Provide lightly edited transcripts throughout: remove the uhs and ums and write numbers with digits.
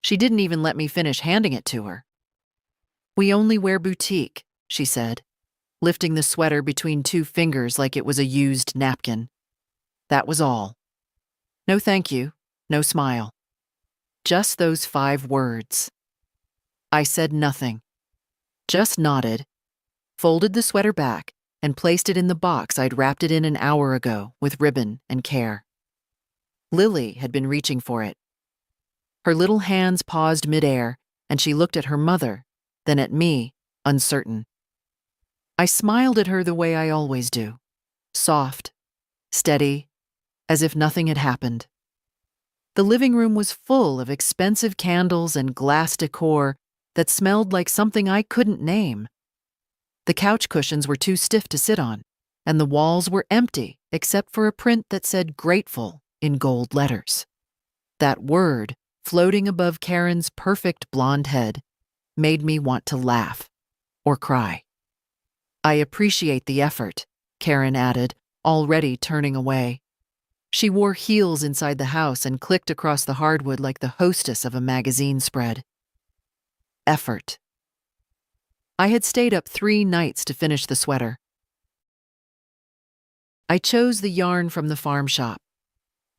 She didn't even let me finish handing it to her. "We only wear boutique," she said, lifting the sweater between two fingers like it was a used napkin. That was all. No thank you, no smile. Just those 5 words. I said nothing, just nodded, folded the sweater back, and placed it in the box I'd wrapped it in an hour ago with ribbon and care. Lily had been reaching for it. Her little hands paused midair, and she looked at her mother, then at me, uncertain. I smiled at her the way I always do, soft, steady, as if nothing had happened. The living room was full of expensive candles and glass decor that smelled like something I couldn't name. The couch cushions were too stiff to sit on, and the walls were empty except for a print that said "grateful" in gold letters. That word, floating above Karen's perfect blonde head, made me want to laugh or cry. "I appreciate the effort," Karen added, already turning away. She wore heels inside the house and clicked across the hardwood like the hostess of a magazine spread. Effort. I had stayed up 3 nights to finish the sweater. I chose the yarn from the farm shop,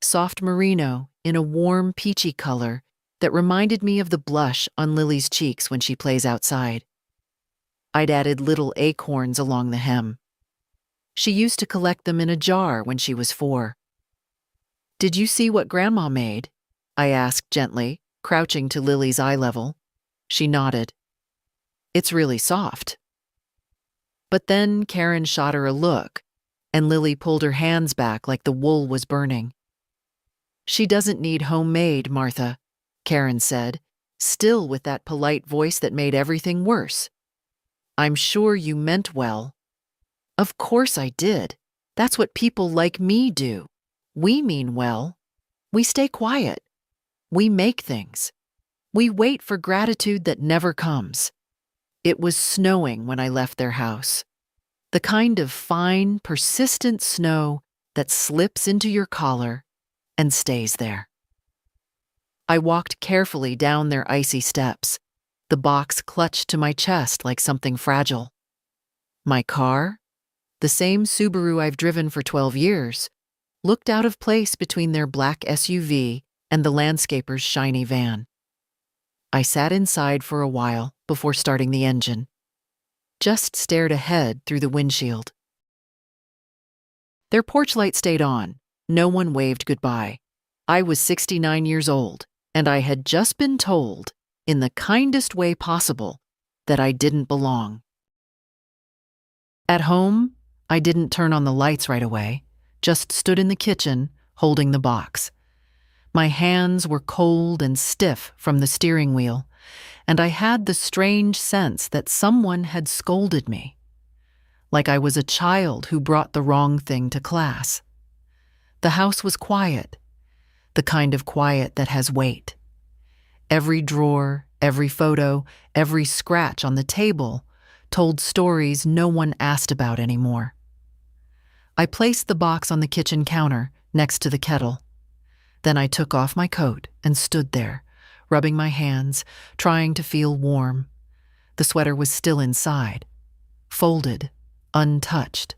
soft merino in a warm peachy color that reminded me of the blush on Lily's cheeks when she plays outside. I'd added little acorns along the hem. She used to collect them in a jar when she was 4. "Did you see what Grandma made?" I asked gently, crouching to Lily's eye level. She nodded. "It's really soft." But then Karen shot her a look, and Lily pulled her hands back like the wool was burning. "She doesn't need homemade, Martha," Karen said, still with that polite voice that made everything worse. "I'm sure you meant well." Of course I did. That's what people like me do. We mean well. We stay quiet. We make things. We wait for gratitude that never comes. It was snowing when I left their house. The kind of fine, persistent snow that slips into your collar and stays there. I walked carefully down their icy steps, the box clutched to my chest like something fragile. My car, the same Subaru I've driven for 12 years, looked out of place between their black SUV and the landscaper's shiny van. I sat inside for a while before starting the engine. Just stared ahead through the windshield. Their porch light stayed on. No one waved goodbye. I was 69 years old, and I had just been told, in the kindest way possible, that I didn't belong. At home, I didn't turn on the lights right away, just stood in the kitchen, holding the box. My hands were cold and stiff from the steering wheel, and I had the strange sense that someone had scolded me, like I was a child who brought the wrong thing to class. The house was quiet, the kind of quiet that has weight. Every drawer, every photo, every scratch on the table told stories no one asked about anymore. I placed the box on the kitchen counter next to the kettle. Then I took off my coat and stood there, rubbing my hands, trying to feel warm. The sweater was still inside, folded, untouched.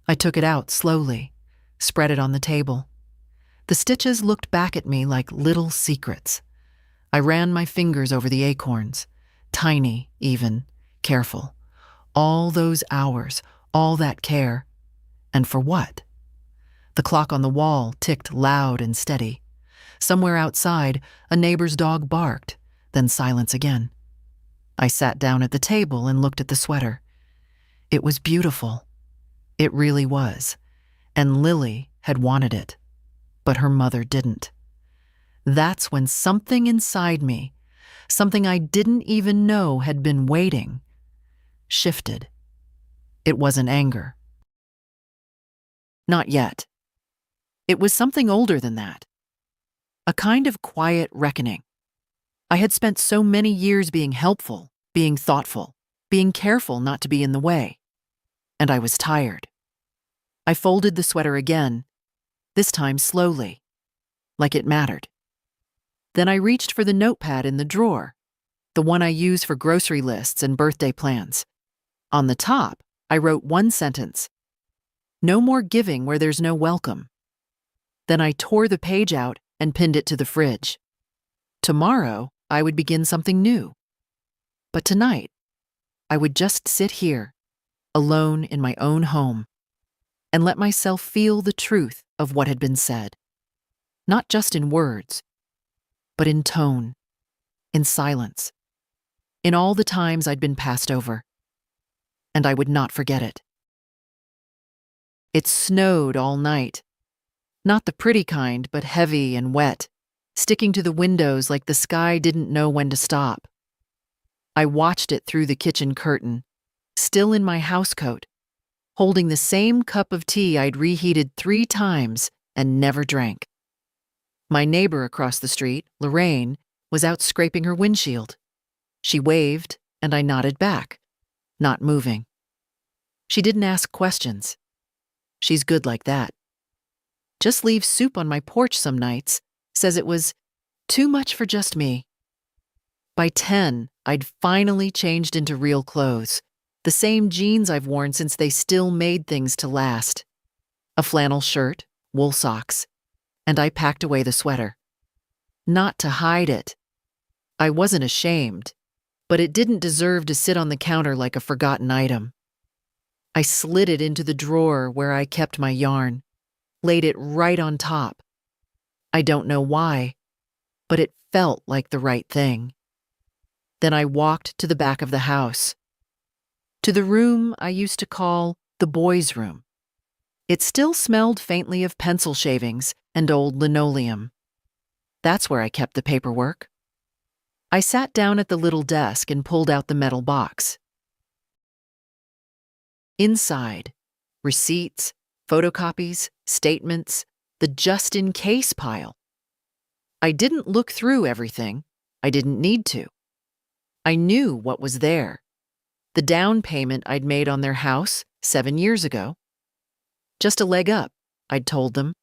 I took it out slowly, spread it on the table. The stitches looked back at me like little secrets. I ran my fingers over the acorns, tiny even, careful. All those hours, all that care. And for what? The clock on the wall ticked loud and steady. Somewhere outside, a neighbor's dog barked, then silence again. I sat down at the table and looked at the sweater. It was beautiful. It really was. And Lily had wanted it, but her mother didn't. That's when something inside me, something I didn't even know had been waiting, shifted. It wasn't anger. Not yet. It was something older than that. A kind of quiet reckoning. I had spent so many years being helpful, being thoughtful, being careful not to be in the way. And I was tired. I folded the sweater again, this time slowly, like it mattered. Then I reached for the notepad in the drawer, the one I use for grocery lists and birthday plans. On the top, I wrote one sentence: "No more giving where there's no welcome." Then I tore the page out and pinned it to the fridge. Tomorrow, I would begin something new. But tonight, I would just sit here, alone in my own home, and let myself feel the truth of what had been said. Not just in words, but in tone, in silence, in all the times I'd been passed over. And I would not forget it. It snowed all night. Not the pretty kind, but heavy and wet, sticking to the windows like the sky didn't know when to stop. I watched it through the kitchen curtain, still in my housecoat, holding the same cup of tea I'd reheated 3 times and never drank. My neighbor across the street, Lorraine, was out scraping her windshield. She waved, and I nodded back, not moving. She didn't ask questions. She's good like that. Just leaves soup on my porch some nights, says it was too much for just me. By 10, I'd finally changed into real clothes, the same jeans I've worn since they still made things to last. A flannel shirt, wool socks, and I packed away the sweater. Not to hide it. I wasn't ashamed, but it didn't deserve to sit on the counter like a forgotten item. I slid it into the drawer where I kept my yarn, laid it right on top. I don't know why, but it felt like the right thing. Then I walked to the back of the house, to the room I used to call the boys' room. It still smelled faintly of pencil shavings and old linoleum. That's where I kept the paperwork. I sat down at the little desk and pulled out the metal box. Inside, receipts, photocopies, statements, the just-in-case pile. I didn't look through everything. I didn't need to. I knew what was there. The down payment I'd made on their house 7 years ago. Just a leg up, I'd told them.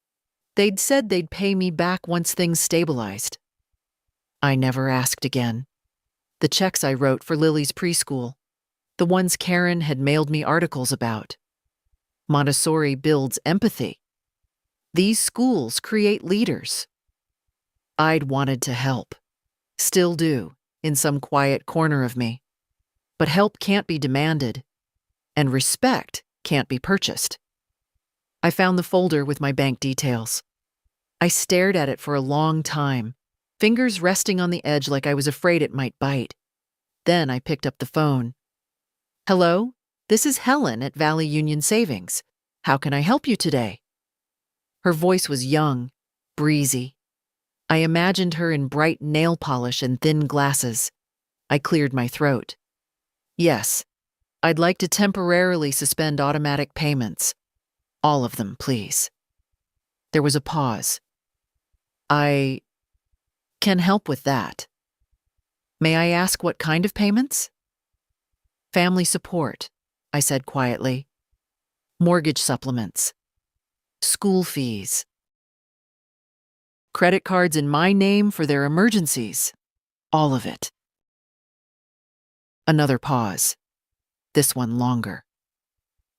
They'd said they'd pay me back once things stabilized. I never asked again. The checks I wrote for Lily's preschool, the ones Karen had mailed me articles about. Montessori builds empathy. These schools create leaders. I'd wanted to help. Still do, in some quiet corner of me. But help can't be demanded, and respect can't be purchased. I found the folder with my bank details. I stared at it for a long time, fingers resting on the edge like I was afraid it might bite. Then I picked up the phone. "Hello, this is Helen at Valley Union Savings. How can I help you today?" Her voice was young, breezy. I imagined her in bright nail polish and thin glasses. I cleared my throat. "Yes, I'd like to temporarily suspend automatic payments. All of them, please." There was a pause. "I can help with that. May I ask what kind of payments?" "Family support," I said quietly. "Mortgage supplements. School fees. Credit cards in my name for their emergencies. All of it." Another pause. This one longer.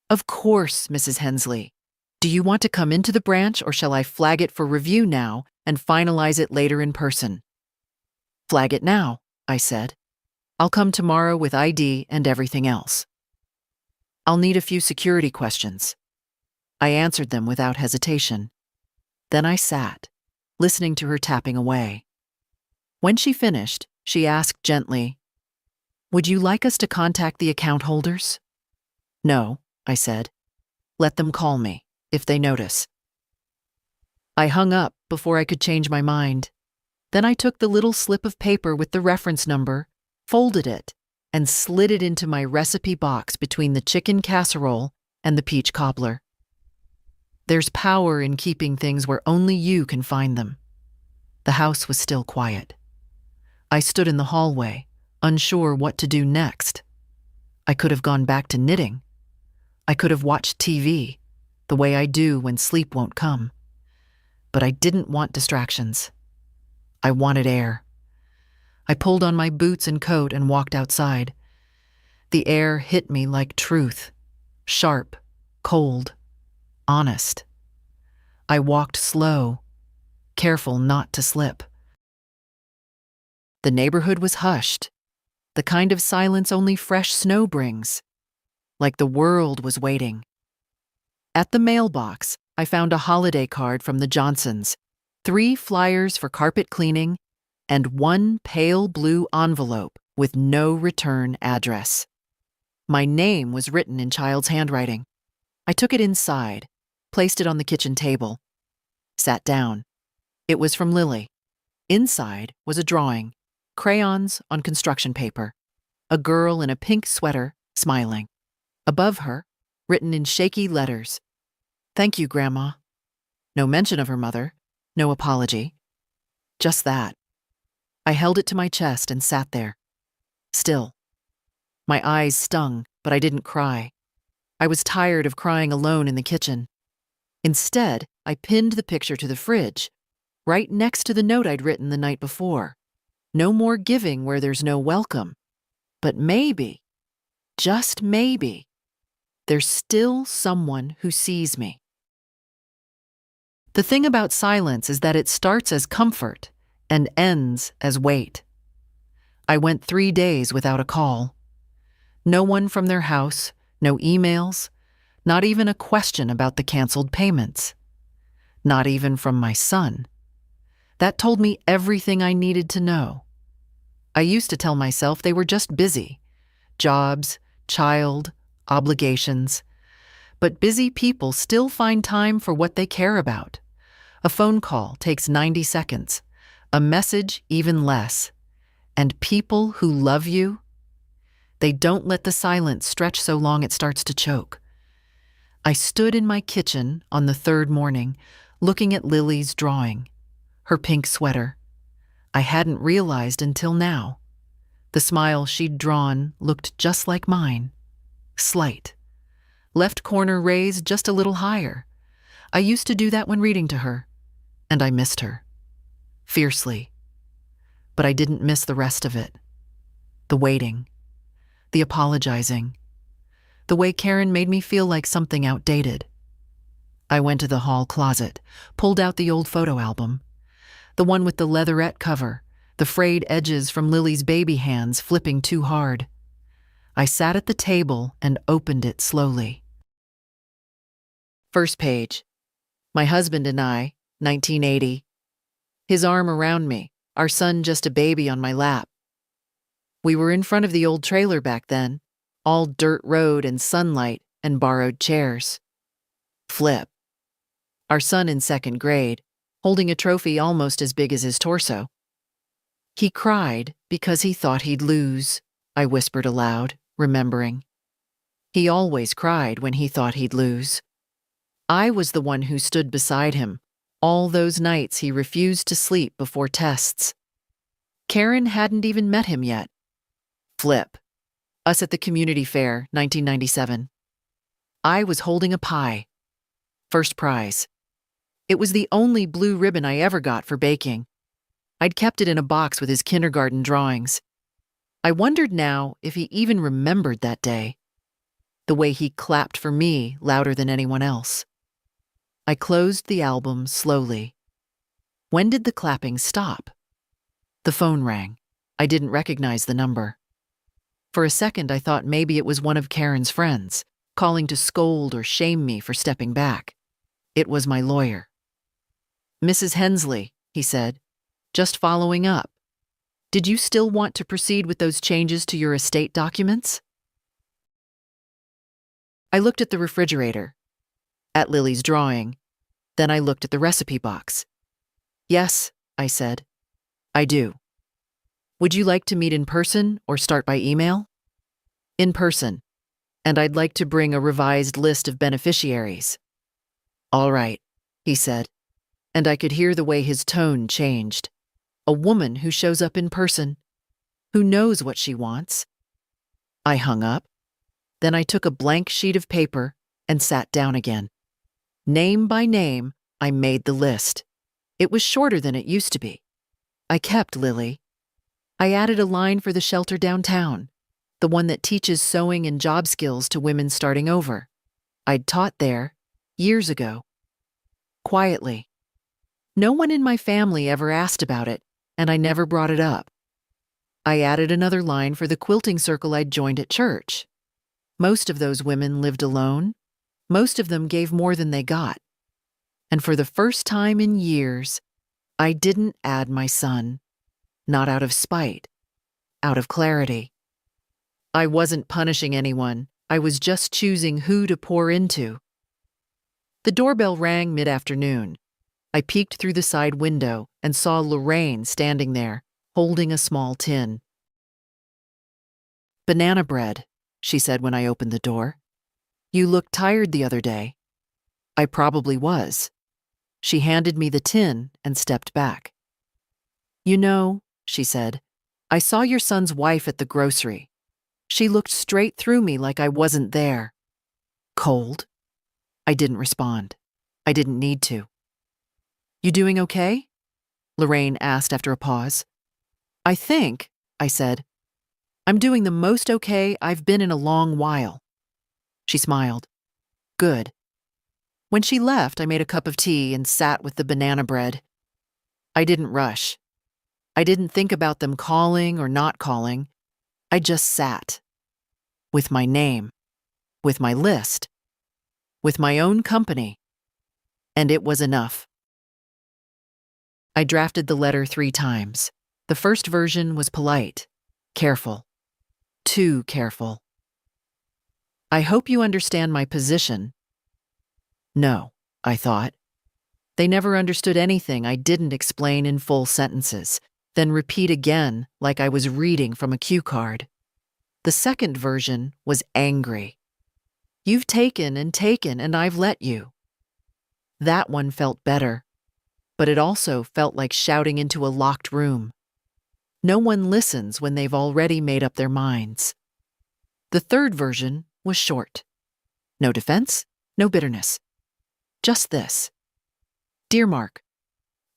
"Of course, Mrs. Hensley. Do you want to come into the branch or shall I flag it for review now and finalize it later in person?" "Flag it now," I said. "I'll come tomorrow with ID and everything else." "I'll need a few security questions." I answered them without hesitation. Then I sat, listening to her tapping away. When she finished, she asked gently, "Would you like us to contact the account holders?" "No," I said. "Let them call me, if they notice." I hung up before I could change my mind. Then I took the little slip of paper with the reference number, folded it, and slid it into my recipe box between the chicken casserole and the peach cobbler. There's power in keeping things where only you can find them. The house was still quiet. I stood in the hallway, unsure what to do next. I could have gone back to knitting. I could have watched TV, the way I do when sleep won't come. But I didn't want distractions. I wanted air. I pulled on my boots and coat and walked outside. The air hit me like truth, sharp, cold, honest. I walked slow, careful not to slip. The neighborhood was hushed, the kind of silence only fresh snow brings, like the world was waiting. At the mailbox, I found a holiday card from the Johnsons, 3 flyers for carpet cleaning, and 1 pale blue envelope with no return address. My name was written in child's handwriting. I took it inside, placed it on the kitchen table, sat down. It was from Lily. Inside was a drawing, crayons on construction paper, a girl in a pink sweater, smiling. Above her, written in shaky letters, "Thank you, Grandma." No mention of her mother, no apology. Just that. I held it to my chest and sat there, still. My eyes stung, but I didn't cry. I was tired of crying alone in the kitchen. Instead, I pinned the picture to the fridge, right next to the note I'd written the night before. No more giving where there's no welcome. But maybe, just maybe, there's still someone who sees me. The thing about silence is that it starts as comfort and ends as weight. I went 3 days without a call. No one from their house, no emails, not even a question about the canceled payments. Not even from my son. That told me everything I needed to know. I used to tell myself they were just busy. Jobs, child, obligations. But busy people still find time for what they care about. A phone call takes 90 seconds, a message even less. And people who love you, they don't let the silence stretch so long it starts to choke. I stood in my kitchen on the 3rd morning, looking at Lily's drawing, her pink sweater. I hadn't realized until now. The smile she'd drawn looked just like mine, slight. Left corner raised just a little higher. I used to do that when reading to her, and I missed her. Fiercely. But I didn't miss the rest of it. The waiting. The apologizing. The way Karen made me feel like something outdated. I went to the hall closet, pulled out the old photo album. The one with the leatherette cover, the frayed edges from Lily's baby hands flipping too hard. I sat at the table and opened it slowly. First page. My husband and I, 1980. His arm around me, our son just a baby on my lap. We were in front of the old trailer back then, all dirt road and sunlight and borrowed chairs. Flip. Our son in 2nd grade, holding a trophy almost as big as his torso. He cried because he thought he'd lose, I whispered aloud, remembering. He always cried when he thought he'd lose. I was the one who stood beside him, all those nights he refused to sleep before tests. Karen hadn't even met him yet. Flip. Us at the community fair, 1997. I was holding a pie. First prize. It was the only blue ribbon I ever got for baking. I'd kept it in a box with his kindergarten drawings. I wondered now if he even remembered that day. The way he clapped for me louder than anyone else. I closed the album slowly. When did the clapping stop? The phone rang. I didn't recognize the number. For a second, I thought maybe it was one of Karen's friends, calling to scold or shame me for stepping back. It was my lawyer. "Mrs. Hensley," he said, "just following up. Did you still want to proceed with those changes to your estate documents?" I looked at the refrigerator, at Lily's drawing, then I looked at the recipe box. "Yes," I said, "I do. Would you like to meet in person or start by email?" "In person, and I'd like to bring a revised list of beneficiaries." "All right," he said, and I could hear the way his tone changed. A woman who shows up in person, who knows what she wants. I hung up. Then I took a blank sheet of paper and sat down again. Name by name, I made the list. It was shorter than it used to be. I kept Lily. I added a line for the shelter downtown, the one that teaches sewing and job skills to women starting over. I'd taught there, years ago. Quietly. No one in my family ever asked about it, and I never brought it up. I added another line for the quilting circle I'd joined at church. Most of those women lived alone. Most of them gave more than they got. And for the first time in years, I didn't add my son. Not out of spite, out of clarity. I wasn't punishing anyone. I was just choosing who to pour into. The doorbell rang mid-afternoon. I peeked through the side window and saw Lorraine standing there, holding a small tin. "Banana bread," she said when I opened the door. "You looked tired the other day." I probably was. She handed me the tin and stepped back. "You know," she said, "I saw your son's wife at the grocery. She looked straight through me like I wasn't there." Cold? I didn't respond. I didn't need to. "You doing okay?" Lorraine asked after a pause. "I think," I said, "I'm doing the most okay I've been in a long while." She smiled. "Good." When she left, I made a cup of tea and sat with the banana bread. I didn't rush. I didn't think about them calling or not calling. I just sat. With my name. With my list. With my own company. And it was enough. I drafted the letter 3 times. The first version was polite, careful, too careful. "I hope you understand my position." No, I thought. They never understood anything I didn't explain in full sentences, then repeat again like I was reading from a cue card. The second version was angry. "You've taken, and I've let you." That one felt better, but it also felt like shouting into a locked room. No one listens when they've already made up their minds. The third version was short. No defense, no bitterness. Just this. "Dear Mark,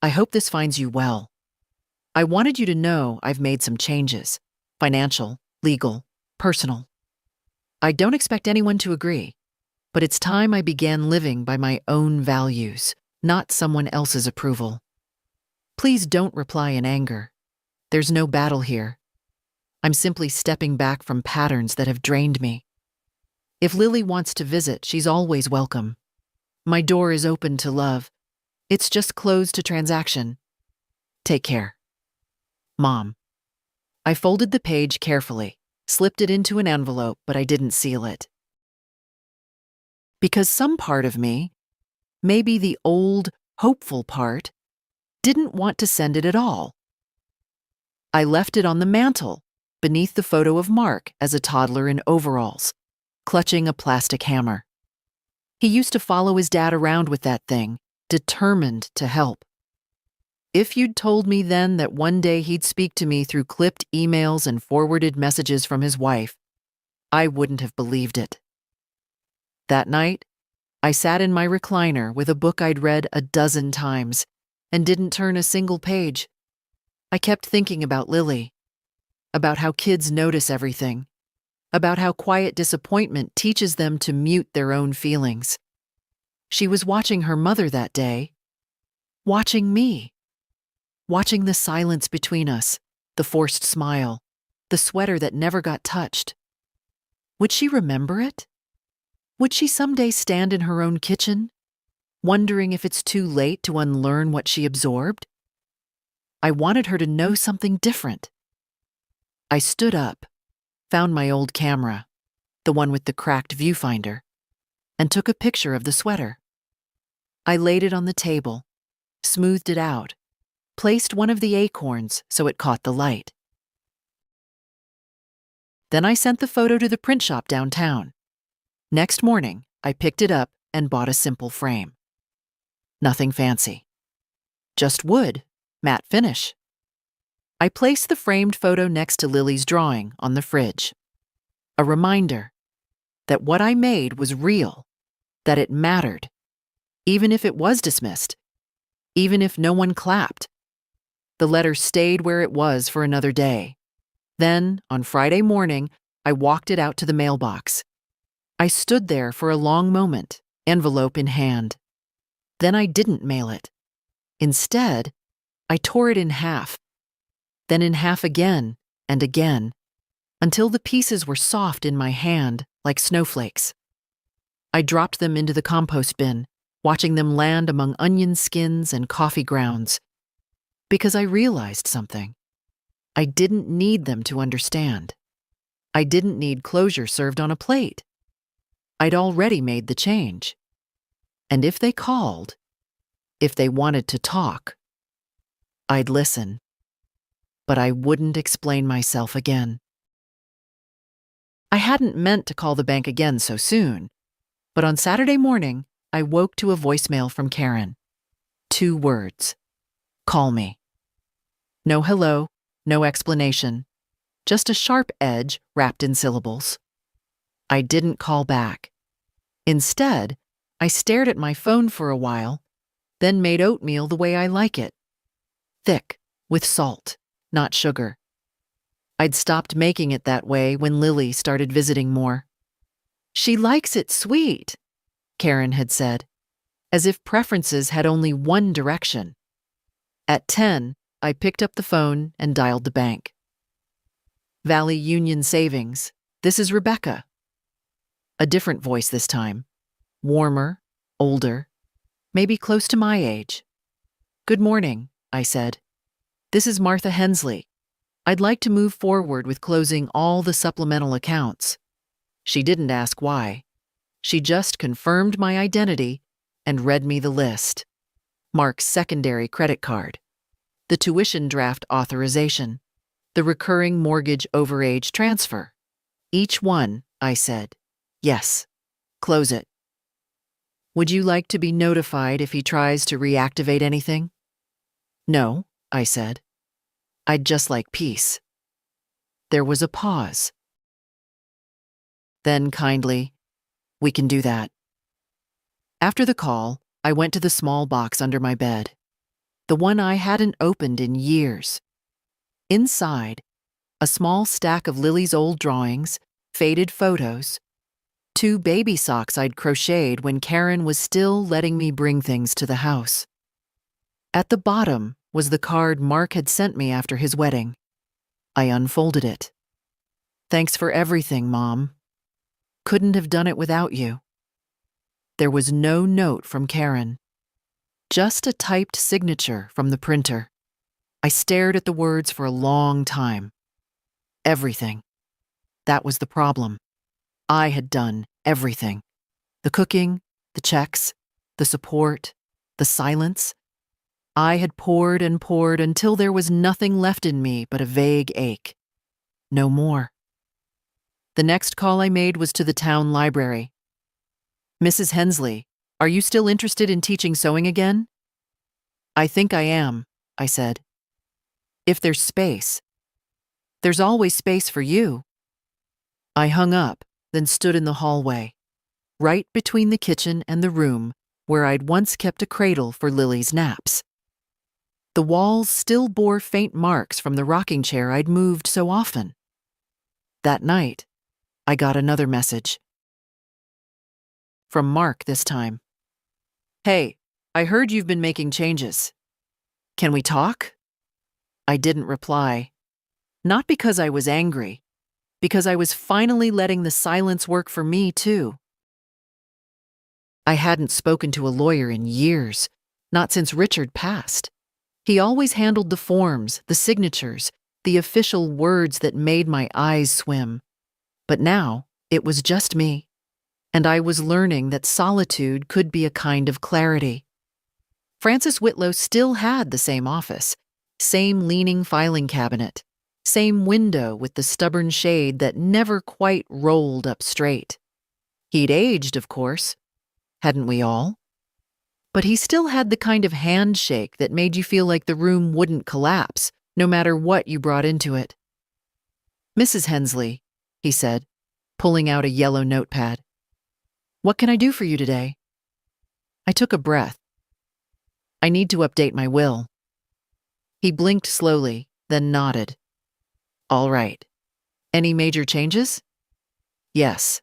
I hope this finds you well. I wanted you to know I've made some changes. Financial, legal, personal. I don't expect anyone to agree, but it's time I began living by my own values, not someone else's approval. Please don't reply in anger. There's no battle here. I'm simply stepping back from patterns that have drained me. If Lily wants to visit, she's always welcome. My door is open to love. It's just closed to transaction. Take care. Mom." I folded the page carefully, slipped it into an envelope, but I didn't seal it. Because some part of me, maybe the old, hopeful part, didn't want to send it at all. I left it on the mantel, beneath the photo of Mark as a toddler in overalls, clutching a plastic hammer. He used to follow his dad around with that thing, determined to help. If you'd told me then that one day he'd speak to me through clipped emails and forwarded messages from his wife, I wouldn't have believed it. That night, I sat in my recliner with a book I'd read a dozen times and didn't turn a single page. I kept thinking about Lily, about how kids notice everything, about how quiet disappointment teaches them to mute their own feelings. She was watching her mother that day, watching me, watching the silence between us, the forced smile, the sweater that never got touched. Would she remember it? Would she someday stand in her own kitchen, wondering if it's too late to unlearn what she absorbed? I wanted her to know something different. I stood up, found my old camera, the one with the cracked viewfinder, and took a picture of the sweater. I laid it on the table, smoothed it out, placed one of the acorns so it caught the light. Then I sent the photo to the print shop downtown. Next morning, I picked it up and bought a simple frame. Nothing fancy. Just wood, matte finish. I placed the framed photo next to Lily's drawing on the fridge. A reminder that what I made was real, that it mattered, even if it was dismissed, even if no one clapped. The letter stayed where it was for another day. Then, on Friday morning, I walked it out to the mailbox. I stood there for a long moment, envelope in hand. Then I didn't mail it. Instead, I tore it in half, then in half again and again, until the pieces were soft in my hand like snowflakes. I dropped them into the compost bin, watching them land among onion skins and coffee grounds, because I realized something. I didn't need them to understand. I didn't need closure served on a plate. I'd already made the change. And if they called, if they wanted to talk, I'd listen. But I wouldn't explain myself again. I hadn't meant to call the bank again so soon, but on Saturday morning, I woke to a voicemail from Karen. 2 words. Call me. No hello, no explanation, just a sharp edge wrapped in syllables. I didn't call back. Instead, I stared at my phone for a while, then made oatmeal the way I like it. Thick, with salt, not sugar. I'd stopped making it that way when Lily started visiting more. She likes it sweet, Karen had said, as if preferences had only one direction. At 10, I picked up the phone and dialed the bank. Valley Union Savings, this is Rebecca. A different voice this time. Warmer, older, maybe close to my age. Good morning, I said. This is Martha Hensley. I'd like to move forward with closing all the supplemental accounts. She didn't ask why. She just confirmed my identity and read me the list. Mark's secondary credit card, the tuition draft authorization, the recurring mortgage overage transfer. Each one, I said. Yes. Close it. Would you like to be notified if he tries to reactivate anything? No, I said. I'd just like peace. There was a pause. Then kindly, we can do that. After the call, I went to the small box under my bed, the one I hadn't opened in years. Inside, a small stack of Lily's old drawings, faded photos, 2 baby socks I'd crocheted when Karen was still letting me bring things to the house. At the bottom was the card Mark had sent me after his wedding. I unfolded it. Thanks for everything, Mom. Couldn't have done it without you. There was no note from Karen, just a typed signature from the printer. I stared at the words for a long time. Everything. That was the problem. I had done everything. The cooking, the checks, the support, the silence. I had poured and poured until there was nothing left in me but a vague ache. No more. The next call I made was to the town library. Mrs. Hensley, are you still interested in teaching sewing again? I think I am, I said. If there's space. There's always space for you. I hung up, then stood in the hallway, right between the kitchen and the room where I'd once kept a cradle for Lily's naps. The walls still bore faint marks from the rocking chair I'd moved so often. That night, I got another message. From Mark this time. Hey, I heard you've been making changes. Can we talk? I didn't reply. Not because I was angry, because I was finally letting the silence work for me too. I hadn't spoken to a lawyer in years, not since Richard passed. He always handled the forms, the signatures, the official words that made my eyes swim. But now, it was just me. And I was learning that solitude could be a kind of clarity. Francis Whitlow still had the same office, same leaning filing cabinet, same window with the stubborn shade that never quite rolled up straight. He'd aged, of course. Hadn't we all? But he still had the kind of handshake that made you feel like the room wouldn't collapse, no matter what you brought into it. Mrs. Hensley, he said, pulling out a yellow notepad. What can I do for you today? I took a breath. I need to update my will. He blinked slowly, then nodded. All right. Any major changes? Yes.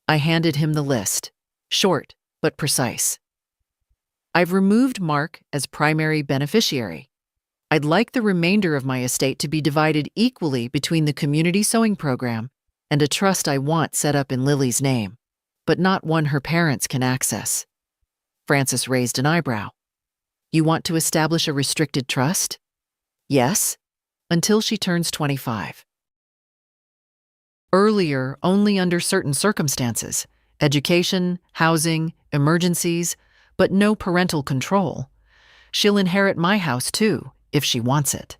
I handed him the list, short but precise. I've removed Mark as primary beneficiary. I'd like the remainder of my estate to be divided equally between the community sewing program and a trust I want set up in Lily's name, but not one her parents can access. Francis raised an eyebrow. You want to establish a restricted trust? Yes, until she turns 25. Earlier, only under certain circumstances, education, housing, emergencies, but no parental control. She'll inherit my house too, if she wants it.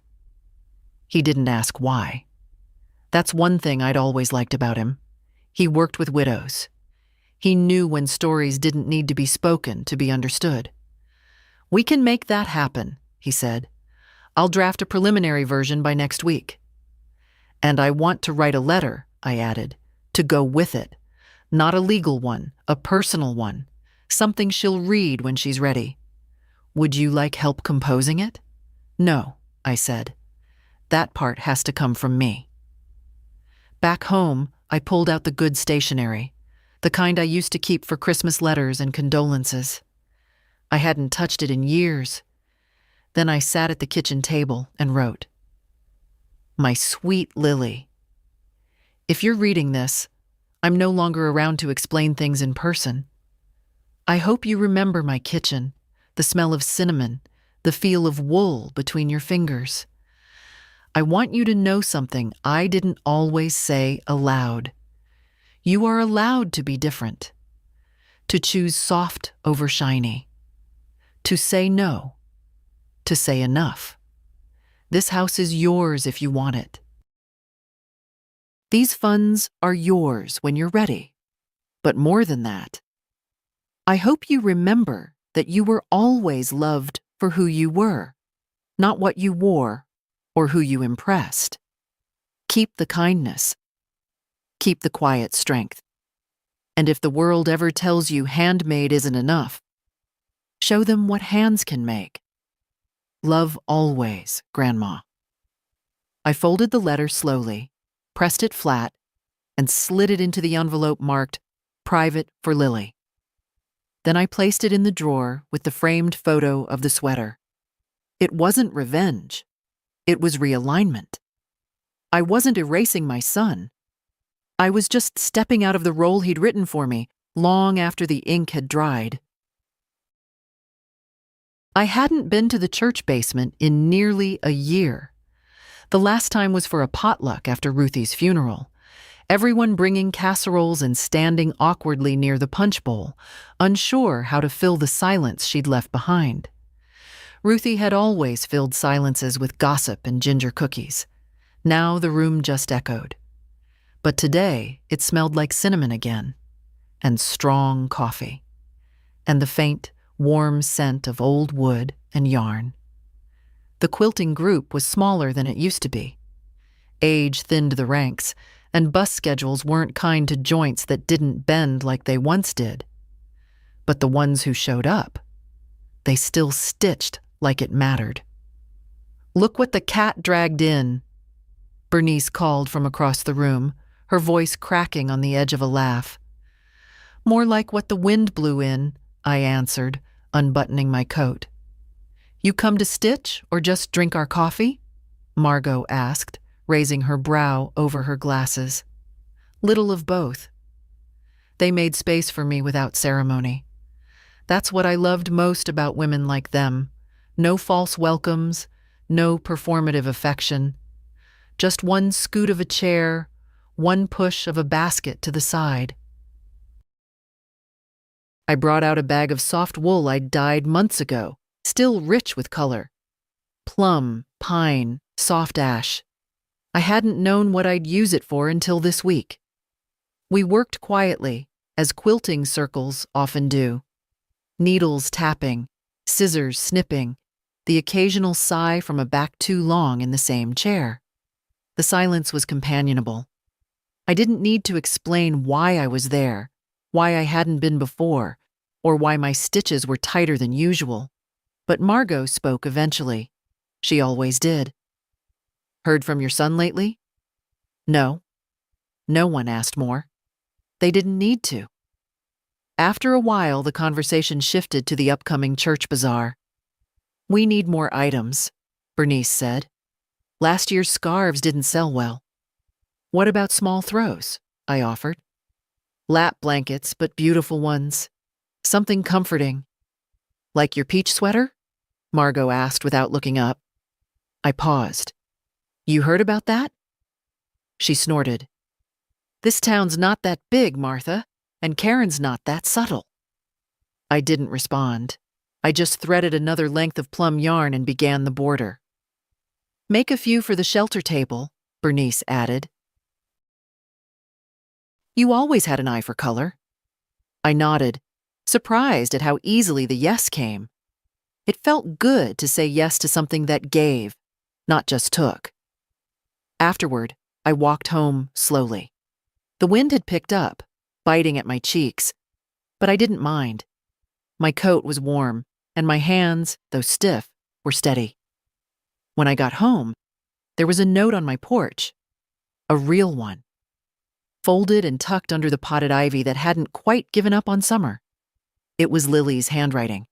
He didn't ask why. That's one thing I'd always liked about him. He worked with widows. He knew when stories didn't need to be spoken to be understood. We can make that happen, he said. I'll draft a preliminary version by next week. And I want to write a letter, I added, to go with it. Not a legal one, a personal one, something she'll read when she's ready. Would you like help composing it? No, I said. That part has to come from me. Back home, I pulled out the good stationery, the kind I used to keep for Christmas letters and condolences. I hadn't touched it in years. Then I sat at the kitchen table and wrote, My sweet Lily. If you're reading this, I'm no longer around to explain things in person. I hope you remember my kitchen, the smell of cinnamon, the feel of wool between your fingers. I want you to know something I didn't always say aloud. You are allowed to be different, to choose soft over shiny, to say no, to say enough. This house is yours if you want it. These funds are yours when you're ready. But more than that, I hope you remember that you were always loved for who you were, not what you wore or who you impressed. Keep the kindness. Keep the quiet strength. And if the world ever tells you handmade isn't enough, show them what hands can make. Love always, Grandma. I folded the letter slowly, pressed it flat, and slid it into the envelope marked Private for Lily. Then I placed it in the drawer with the framed photo of the sweater. It wasn't revenge. It was realignment. I wasn't erasing my son. I was just stepping out of the role he'd written for me long after the ink had dried. I hadn't been to the church basement in nearly a year. The last time was for a potluck after Ruthie's funeral. Everyone bringing casseroles and standing awkwardly near the punch bowl, unsure how to fill the silence she'd left behind. Ruthie had always filled silences with gossip and ginger cookies. Now the room just echoed. But today it smelled like cinnamon again, and strong coffee, and the faint, warm scent of old wood and yarn. The quilting group was smaller than it used to be. Age thinned the ranks, and bus schedules weren't kind to joints that didn't bend like they once did. But the ones who showed up, they still stitched like it mattered. Look what the cat dragged in, Bernice called from across the room, her voice cracking on the edge of a laugh. More like what the wind blew in, I answered, unbuttoning my coat. You come to stitch or just drink our coffee? Margot asked, raising her brow over her glasses. Little of both. They made space for me without ceremony. That's what I loved most about women like them. No false welcomes, no performative affection. Just one scoot of a chair, one push of a basket to the side. I brought out a bag of soft wool I'd dyed months ago, still rich with color. Plum, pine, soft ash. I hadn't known what I'd use it for until this week. We worked quietly, as quilting circles often do. Needles tapping, scissors snipping, the occasional sigh from a back too long in the same chair. The silence was companionable. I didn't need to explain why I was there, why I hadn't been before, or why my stitches were tighter than usual. But Margot spoke eventually. She always did. Heard from your son lately? No. No one asked more. They didn't need to. After a while, the conversation shifted to the upcoming church bazaar. We need more items, Bernice said. Last year's scarves didn't sell well. What about small throws? I offered. Lap blankets, but beautiful ones. Something comforting. Like your peach sweater? Margot asked without looking up. I paused. You heard about that? She snorted. This town's not that big, Martha, and Karen's not that subtle. I didn't respond. I just threaded another length of plum yarn and began the border. Make a few for the shelter table, Bernice added. You always had an eye for color. I nodded, surprised at how easily the yes came. It felt good to say yes to something that gave, not just took. Afterward, I walked home slowly. The wind had picked up, biting at my cheeks, but I didn't mind. My coat was warm, and my hands, though stiff, were steady. When I got home, there was a note on my porch, a real one, folded and tucked under the potted ivy that hadn't quite given up on summer. It was Lily's handwriting.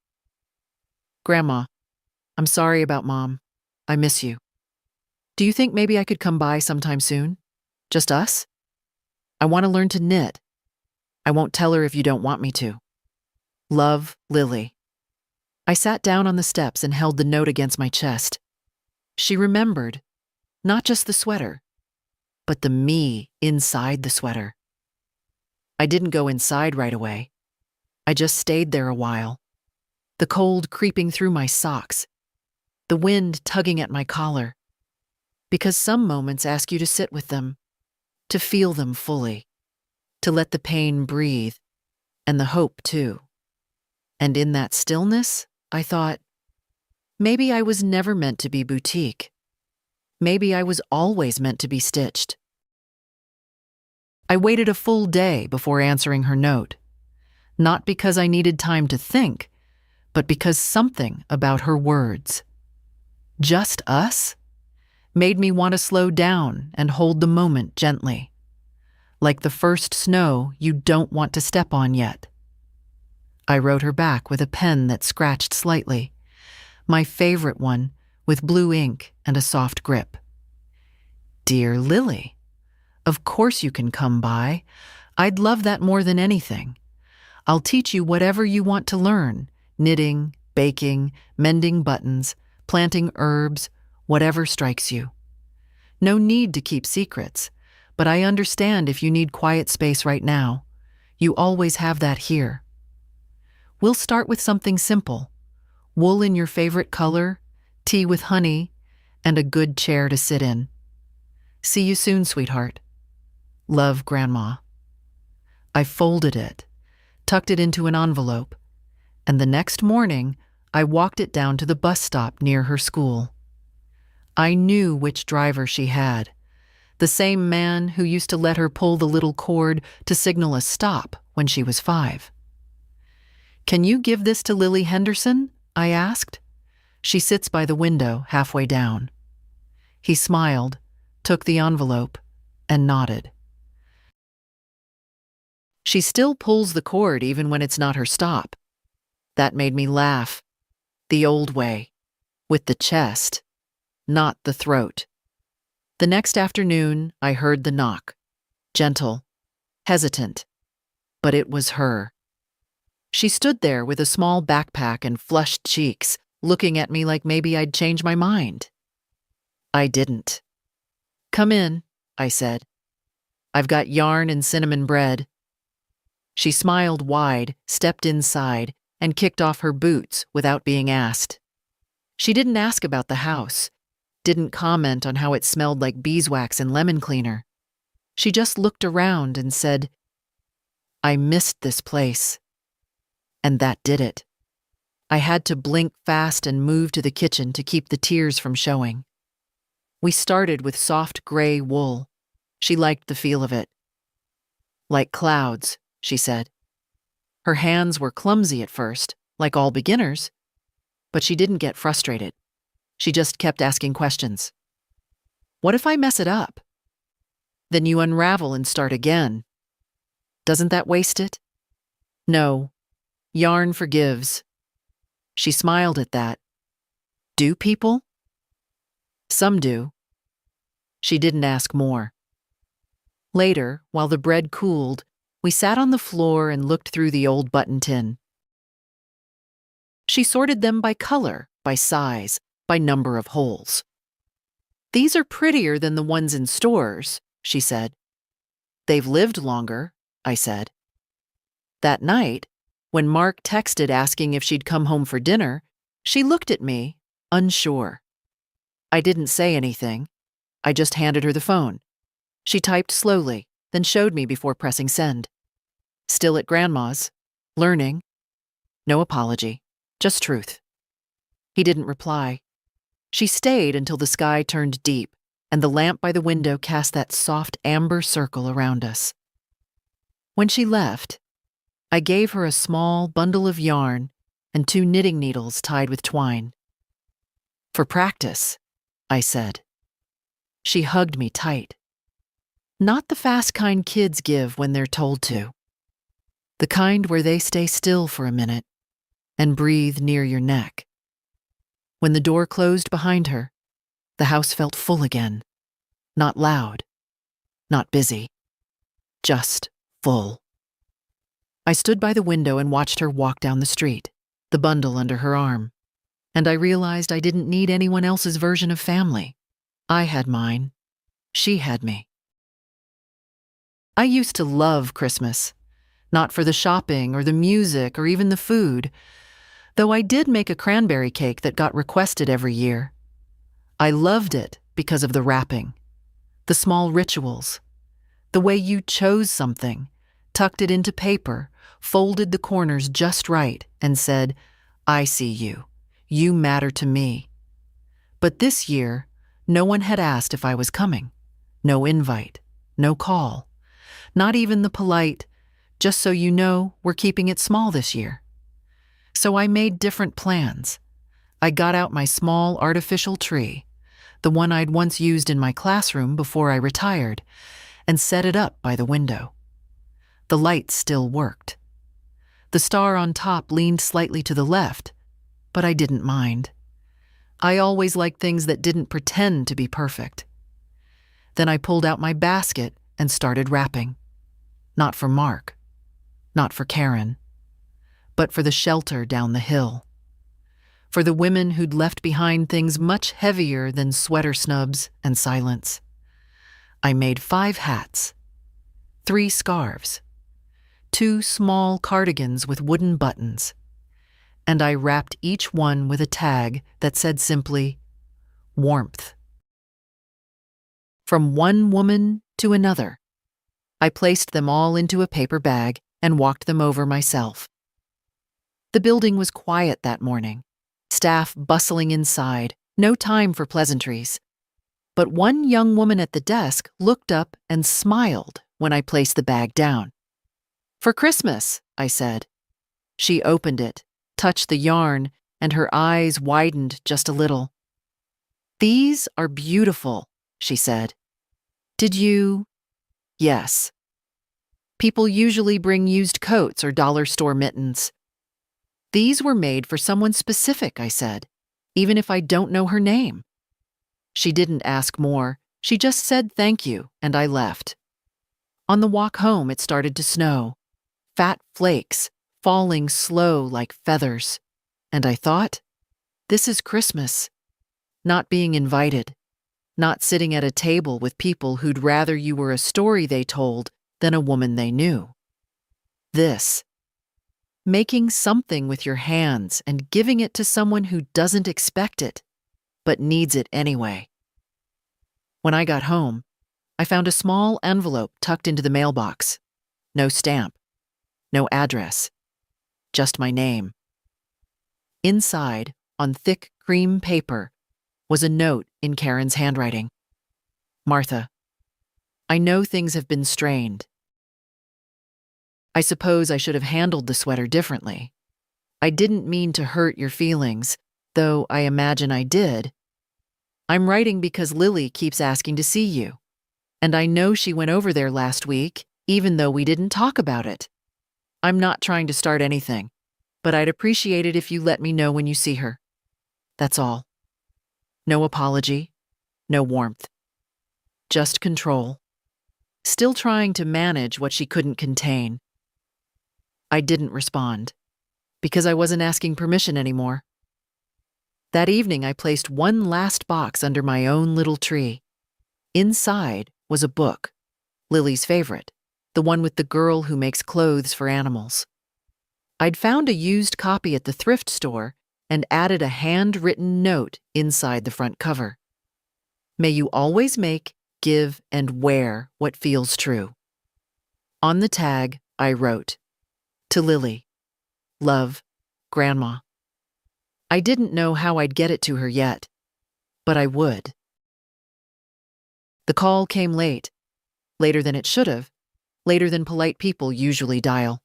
Grandma, I'm sorry about Mom. I miss you. Do you think maybe I could come by sometime soon? Just us? I want to learn to knit. I won't tell her if you don't want me to. Love, Lily. I sat down on the steps and held the note against my chest. She remembered, not just the sweater, but the me inside the sweater. I didn't go inside right away. I just stayed there a while, the cold creeping through my socks, the wind tugging at my collar. Because some moments ask you to sit with them, to feel them fully, to let the pain breathe, and the hope too. And in that stillness, I thought, maybe I was never meant to be boutique. Maybe I was always meant to be stitched. I waited a full day before answering her note, not because I needed time to think, but because something about her words, just us, made me want to slow down and hold the moment gently, like the first snow you don't want to step on yet. I wrote her back with a pen that scratched slightly, my favorite one with blue ink and a soft grip. Dear Lily, of course you can come by. I'd love that more than anything. I'll teach you whatever you want to learn, knitting, baking, mending buttons, planting herbs, whatever strikes you. No need to keep secrets, but I understand if you need quiet space right now. You always have that here. We'll start with something simple. Wool in your favorite color, tea with honey, and a good chair to sit in. See you soon, sweetheart. Love, Grandma. I folded it, tucked it into an envelope, and the next morning I walked it down to the bus stop near her school. I knew which driver she had, the same man who used to let her pull the little cord to signal a stop when she was 5. Can you give this to Lily Henderson? I asked. She sits by the window halfway down. He smiled, took the envelope, and nodded. She still pulls the cord even when it's not her stop. That made me laugh. The old way, with the chest, not the throat. The next afternoon, I heard the knock. Gentle, hesitant, but it was her. She stood there with a small backpack and flushed cheeks, looking at me like maybe I'd change my mind. I didn't. Come in, I said. I've got yarn and cinnamon bread. She smiled wide, stepped inside, and kicked off her boots without being asked. She didn't ask about the house, didn't comment on how it smelled like beeswax and lemon cleaner. She just looked around and said, I missed this place. And that did it. I had to blink fast and move to the kitchen to keep the tears from showing. We started with soft gray wool. She liked the feel of it. Like clouds, she said. Her hands were clumsy at first, like all beginners, but she didn't get frustrated. She just kept asking questions. What if I mess it up? Then you unravel and start again. Doesn't that waste it? No. Yarn forgives. She smiled at that. Do people? Some do. She didn't ask more. Later, while the bread cooled, we sat on the floor and looked through the old button tin. She sorted them by color, by size, by number of holes. These are prettier than the ones in stores, she said. They've lived longer, I said. That night, when Mark texted asking if she'd come home for dinner, she looked at me, unsure. I didn't say anything. I just handed her the phone. She typed slowly, then showed me before pressing send. Still at Grandma's. Learning. No apology. Just truth. He didn't reply. She stayed until the sky turned deep, and the lamp by the window cast that soft amber circle around us. When she left, I gave her a small bundle of yarn and 2 knitting needles tied with twine. For practice, I said. She hugged me tight. Not the fast kind kids give when they're told to. The kind where they stay still for a minute and breathe near your neck. When the door closed behind her, the house felt full again. Not loud, not busy, just full. I stood by the window and watched her walk down the street, the bundle under her arm, and I realized I didn't need anyone else's version of family. I had mine. She had me. I used to love Christmas, not for the shopping or the music or even the food, though I did make a cranberry cake that got requested every year. I loved it because of the wrapping, the small rituals, the way you chose something, tucked it into paper, folded the corners just right, and said, I see you. You matter to me. But this year, no one had asked if I was coming. No invite, no call. Not even the polite, just so you know, we're keeping it small this year. So I made different plans. I got out my small artificial tree, the one I'd once used in my classroom before I retired, and set it up by the window. The lights still worked. The star on top leaned slightly to the left, but I didn't mind. I always liked things that didn't pretend to be perfect. Then I pulled out my basket and started wrapping. Not for Mark, not for Karen, but for the shelter down the hill. For the women who'd left behind things much heavier than sweater snubs and silence. I made 5 hats, 3 scarves, 2 small cardigans with wooden buttons, and I wrapped each one with a tag that said simply, warmth. From one woman to another, I placed them all into a paper bag and walked them over myself. The building was quiet that morning, staff bustling inside, no time for pleasantries. But one young woman at the desk looked up and smiled when I placed the bag down. For Christmas, I said. She opened it, touched the yarn, and her eyes widened just a little. These are beautiful, she said. Did you? Yes. People usually bring used coats or dollar store mittens. These were made for someone specific, I said, even if I don't know her name. She didn't ask more. She just said thank you, and I left. On the walk home, it started to snow. Fat flakes, falling slow like feathers. And I thought, this is Christmas. Not being invited. Not sitting at a table with people who'd rather you were a story they told than a woman they knew. This. Making something with your hands and giving it to someone who doesn't expect it, but needs it anyway. When I got home, I found a small envelope tucked into the mailbox. No stamp, no address, just my name. Inside, on thick cream paper, was a note in Karen's handwriting. Martha, I know things have been strained. I suppose I should have handled the sweater differently. I didn't mean to hurt your feelings, though I imagine I did, I'm writing because Lily keeps asking to see you. And I know she went over there last week, even though we didn't talk about it. I'm not trying to start anything, but I'd appreciate it if you let me know when you see her. That's all. No apology, no warmth. Just control. Still trying to manage what she couldn't contain. I didn't respond, because I wasn't asking permission anymore. That evening, I placed one last box under my own little tree. Inside was a book, Lily's favorite, the one with the girl who makes clothes for animals. I'd found a used copy at the thrift store and added a handwritten note inside the front cover. May you always make, give, and wear what feels true. On the tag, I wrote, to Lily, love, Grandma. I didn't know how I'd get it to her yet, but I would. The call came late, later than it should have, later than polite people usually dial.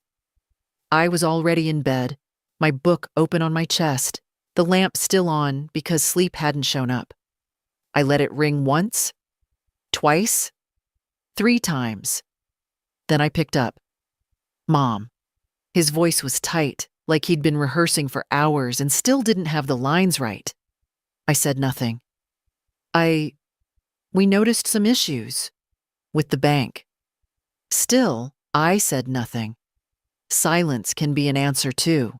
I was already in bed, my book open on my chest, the lamp still on because sleep hadn't shown up. I let it ring once, twice, 3 times. Then I picked up. Mom. His voice was tight, like he'd been rehearsing for hours and still didn't have the lines right. I said nothing. We noticed some issues with the bank. Still, I said nothing. Silence can be an answer too.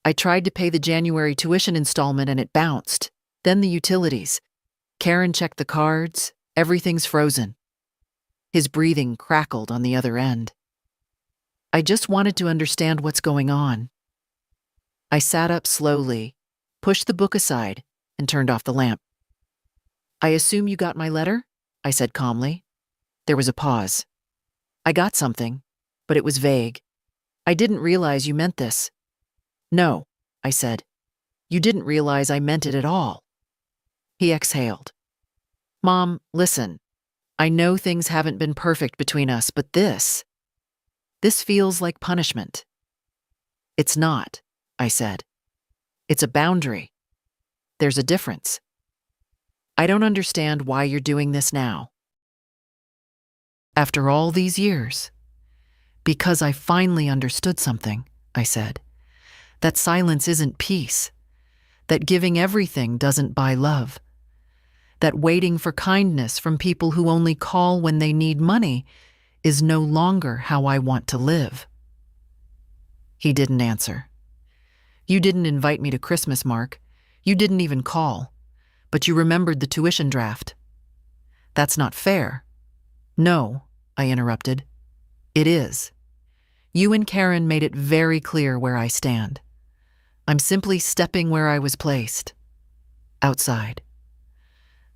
I tried to pay the January tuition installment and it bounced. Then the utilities. Karen checked the cards. Everything's frozen. His breathing crackled on the other end. I just wanted to understand what's going on. I sat up slowly, pushed the book aside, and turned off the lamp. I assume you got my letter? I said calmly. There was a pause. I got something, but it was vague. I didn't realize you meant this. No, I said. You didn't realize I meant it at all. He exhaled. Mom, listen. I know things haven't been perfect between us, but this feels like punishment. It's not, I said. It's a boundary. There's a difference. I don't understand why you're doing this now. After all these years. Because I finally understood something, I said. That silence isn't peace. That giving everything doesn't buy love. That waiting for kindness from people who only call when they need money is no longer how I want to live. He didn't answer. You didn't invite me to Christmas, Mark. You didn't even call. But you remembered the tuition draft. That's not fair. No, I interrupted. It is. You and Karen made it very clear where I stand. I'm simply stepping where I was placed. Outside.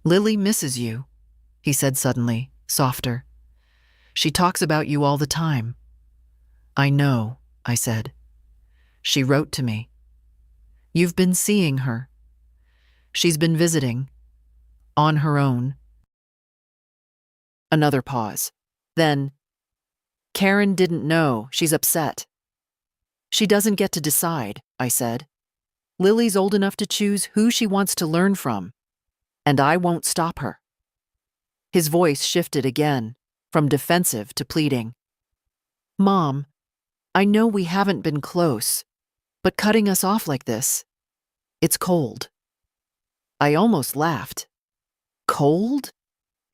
Lily misses you, he said suddenly, softer. She talks about you all the time. I know, I said. She wrote to me. You've been seeing her. She's been visiting. On her own. Another pause. Then, Karen didn't know. She's upset. She doesn't get to decide, I said. Lily's old enough to choose who she wants to learn from. And I won't stop her. His voice shifted again, from defensive to pleading. Mom, I know we haven't been close, but cutting us off like this, it's cold. I almost laughed. Cold?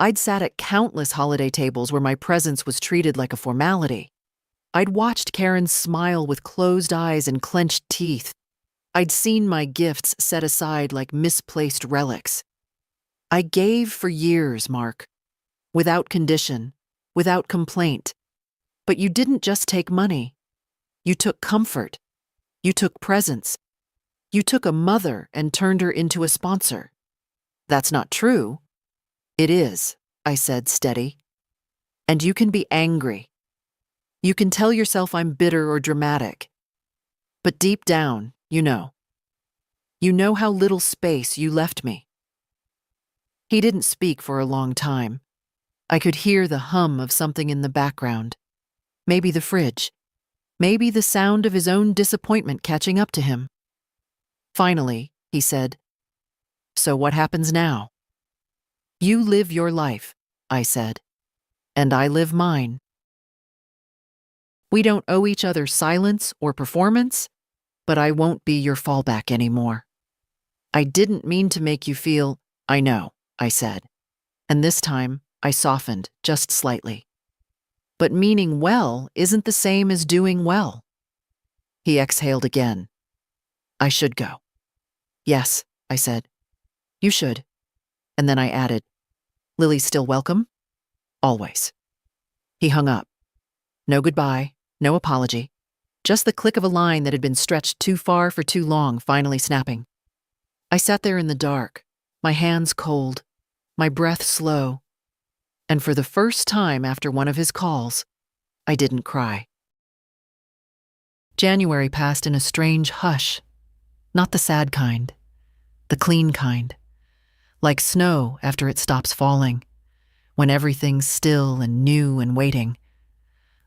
I'd sat at countless holiday tables where my presence was treated like a formality. I'd watched Karen smile with closed eyes and clenched teeth. I'd seen my gifts set aside like misplaced relics. I gave for years, Mark, without condition, without complaint. But you didn't just take money. You took comfort. You took presence. You took a mother and turned her into a sponsor. That's not true. It is, I said, steady. And you can be angry. You can tell yourself I'm bitter or dramatic. But deep down, you know. You know how little space you left me. He didn't speak for a long time. I could hear the hum of something in the background. Maybe the fridge. Maybe the sound of his own disappointment catching up to him. Finally, he said, So what happens now? You live your life, I said, and I live mine. We don't owe each other silence or performance, but I won't be your fallback anymore. I didn't mean to make you feel, I know, I said, and this time I softened just slightly. But meaning well isn't the same as doing well. He exhaled again. I should go. Yes, I said. You should. And then I added, Lily's still welcome? Always. He hung up. No goodbye, no apology. Just the click of a line that had been stretched too far for too long finally snapping. I sat there in the dark, my hands cold, my breath slow, and for the first time after one of his calls, I didn't cry. January passed in a strange hush, not the sad kind, the clean kind, like snow after it stops falling, when everything's still and new and waiting.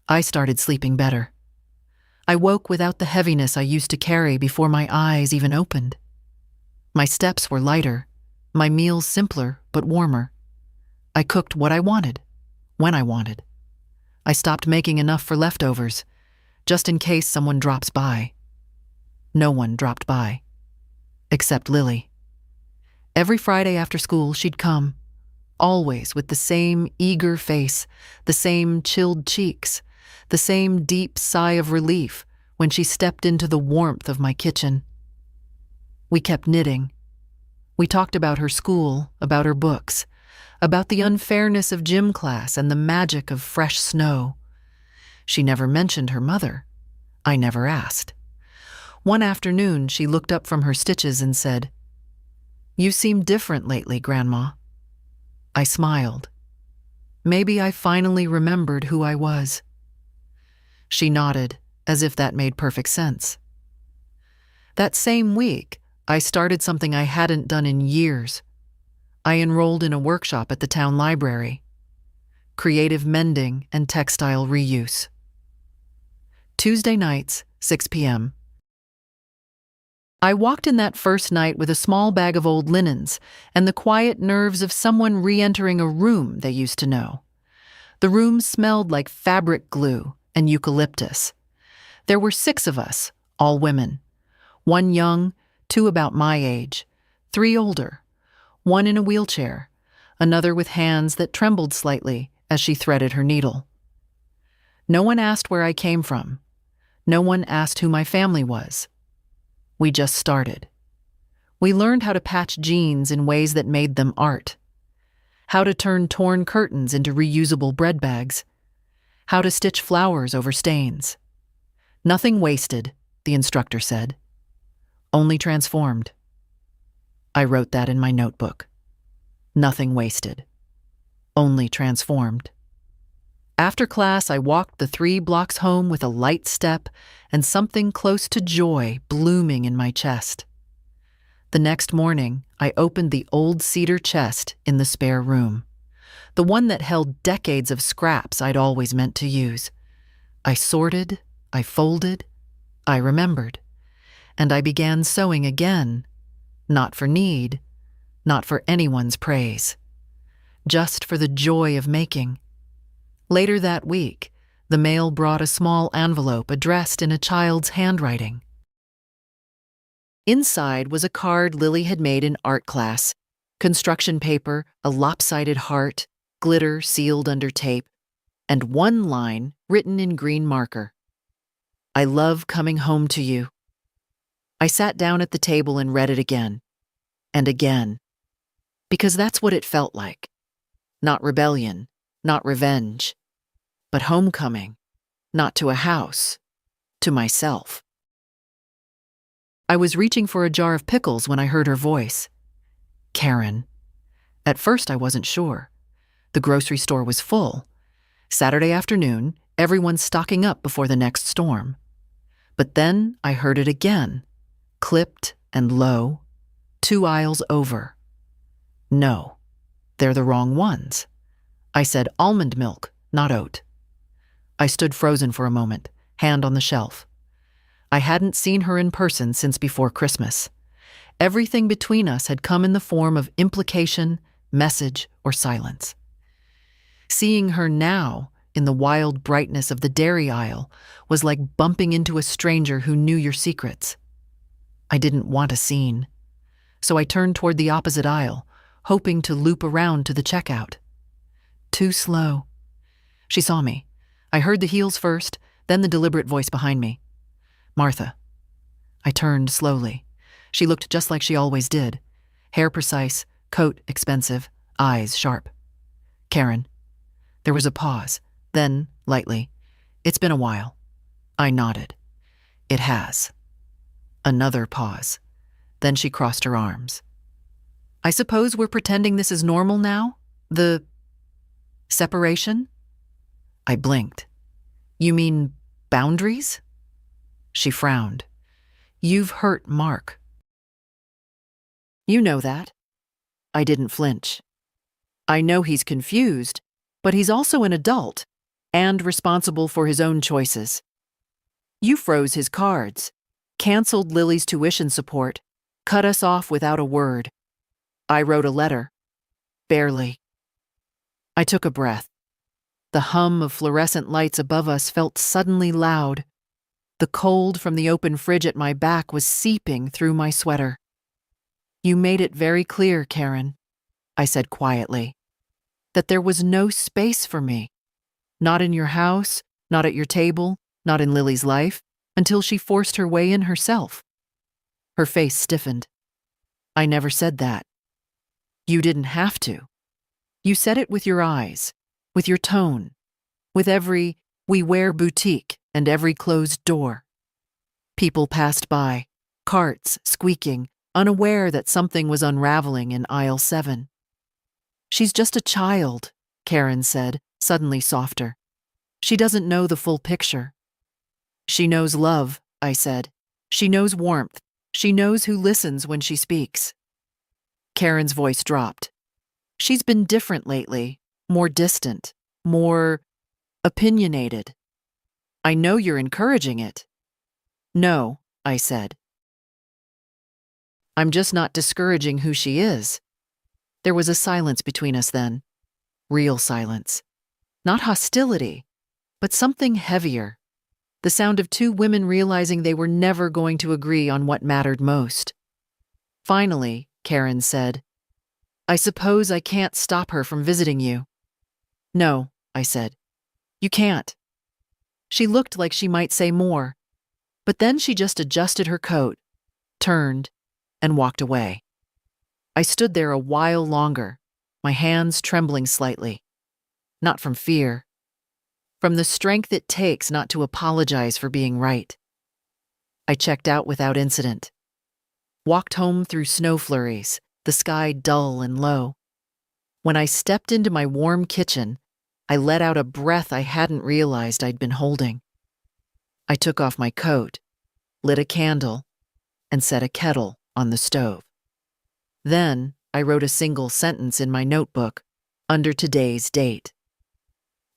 I started sleeping better. I woke without the heaviness I used to carry before my eyes even opened. My steps were lighter, my meals simpler but warmer. I cooked what I wanted, when I wanted. I stopped making enough for leftovers, just in case someone drops by. No one dropped by, except Lily. Every Friday after school, she'd come, always with the same eager face, the same chilled cheeks, the same deep sigh of relief when she stepped into the warmth of my kitchen. We kept knitting. We talked about her school, about her books, about the unfairness of gym class and the magic of fresh snow. She never mentioned her mother. I never asked. One afternoon, she looked up from her stitches and said, You seem different lately, Grandma. I smiled. Maybe I finally remembered who I was. She nodded, as if that made perfect sense. That same week, I started something I hadn't done in years. I enrolled in a workshop at the town library. Creative mending and textile reuse. Tuesday nights, 6 p.m. I walked in that first night with a small bag of old linens and the quiet nerves of someone re-entering a room they used to know. The room smelled like fabric glue and eucalyptus. There were 6 of us, all women. 1 young, 2 about my age, 3 older, 1 in a wheelchair, another with hands that trembled slightly as she threaded her needle. No one asked where I came from. No one asked who my family was. We just started. We learned how to patch jeans in ways that made them art, how to turn torn curtains into reusable bread bags, how to stitch flowers over stains. Nothing wasted, the instructor said. Only transformed. I wrote that in my notebook. Nothing wasted. Only transformed. After class, I walked the 3 blocks home with a light step and something close to joy blooming in my chest. The next morning, I opened the old cedar chest in the spare room, the one that held decades of scraps I'd always meant to use. I sorted, I folded, I remembered. And I began sewing again, not for need, not for anyone's praise, just for the joy of making. Later that week, the mail brought a small envelope addressed in a child's handwriting. Inside was a card Lily had made in art class, construction paper, a lopsided heart, glitter sealed under tape, and 1 line written in green marker. I love coming home to you. I sat down at the table and read it again, and again, because that's what it felt like. Not rebellion, not revenge, but homecoming, not to a house, to myself. I was reaching for a jar of pickles when I heard her voice. Karen. At first I wasn't sure. The grocery store was full. Saturday afternoon, everyone's stocking up before the next storm. But then I heard it again. Clipped and low, 2 aisles over. No, they're the wrong ones. I said almond milk, not oat. I stood frozen for a moment, hand on the shelf. I hadn't seen her in person since before Christmas. Everything between us had come in the form of implication, message, or silence. Seeing her now, in the wild brightness of the dairy aisle, was like bumping into a stranger who knew your secrets. I didn't want a scene, so I turned toward the opposite aisle, hoping to loop around to the checkout. Too slow. She saw me. I heard the heels first, then the deliberate voice behind me. Martha. I turned slowly. She looked just like she always did. Hair precise, coat expensive, eyes sharp. Karen. There was a pause. Then, lightly, "It's been a while." I nodded. "It has." Another pause. Then she crossed her arms. "I suppose we're pretending this is normal now? The separation?" I blinked. "You mean boundaries?" She frowned. "You've hurt Mark." "You know that." I didn't flinch. "I know he's confused, but he's also an adult and responsible for his own choices. You froze his cards, canceled Lily's tuition support, cut us off without a word. I wrote a letter. Barely." I took a breath. The hum of fluorescent lights above us felt suddenly loud. The cold from the open fridge at my back was seeping through my sweater. "You made it very clear, Karen," I said quietly, "that there was no space for me. Not in your house, not at your table, not in Lily's life, until she forced her way in herself." Her face stiffened. "I never said that." "You didn't have to. You said it with your eyes, with your tone, with every 'we wear' boutique and every closed door." People passed by, carts squeaking, unaware that something was unraveling in aisle 7. "She's just a child," Karen said, suddenly softer. "She doesn't know the full picture." "She knows love," I said. "She knows warmth. She knows who listens when she speaks." Karen's voice dropped. "She's been different lately, more distant, more opinionated." "I know you're encouraging it." "No," I said. "I'm just not discouraging who she is." There was a silence between us then. Real silence. Not hostility, but something heavier. The sound of two women realizing they were never going to agree on what mattered most. Finally, Karen said, "I suppose I can't stop her from visiting you." "No," I said. "You can't." She looked like she might say more, but then she just adjusted her coat, turned, and walked away. I stood there a while longer, my hands trembling slightly. Not from fear. From the strength it takes not to apologize for being right. I checked out without incident. Walked home through snow flurries, the sky dull and low. When I stepped into my warm kitchen, I let out a breath I hadn't realized I'd been holding. I took off my coat, lit a candle, and set a kettle on the stove. Then I wrote a single sentence in my notebook under today's date.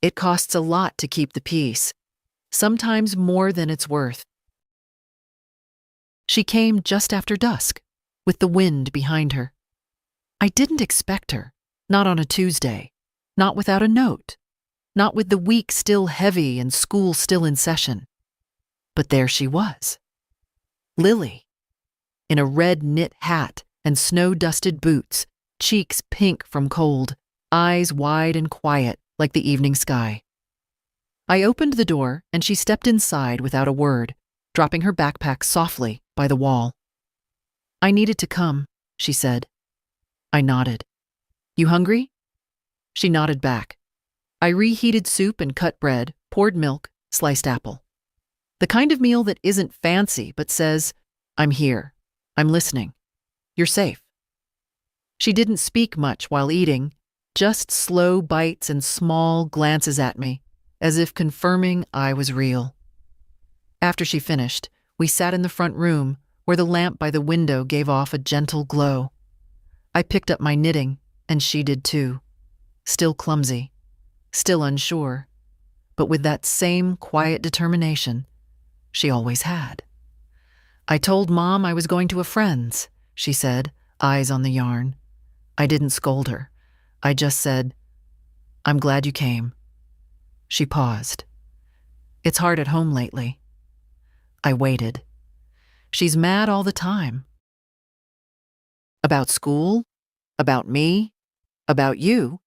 It costs a lot to keep the peace, sometimes more than it's worth. She came just after dusk, with the wind behind her. I didn't expect her, not on a Tuesday, not without a note, not with the week still heavy and school still in session. But there she was. Lily, in a red knit hat and snow-dusted boots, cheeks pink from cold, eyes wide and quiet like the evening sky. I opened the door and she stepped inside without a word, dropping her backpack softly by the wall. "I needed to come," she said. I nodded. "You hungry?" She nodded back. I reheated soup and cut bread, poured milk, sliced apple. The kind of meal that isn't fancy but says, "I'm here. I'm listening. You're safe." She didn't speak much while eating, just slow bites and small glances at me, as if confirming I was real. After she finished, we sat in the front room, where the lamp by the window gave off a gentle glow. I picked up my knitting, and she did too. Still clumsy, still unsure, but with that same quiet determination she always had. "I told Mom I was going to a friend's," she said, eyes on the yarn. I didn't scold her. I just said, "I'm glad you came." She paused. "It's hard at home lately." I waited. "She's mad all the time." "About school? About me? About you?"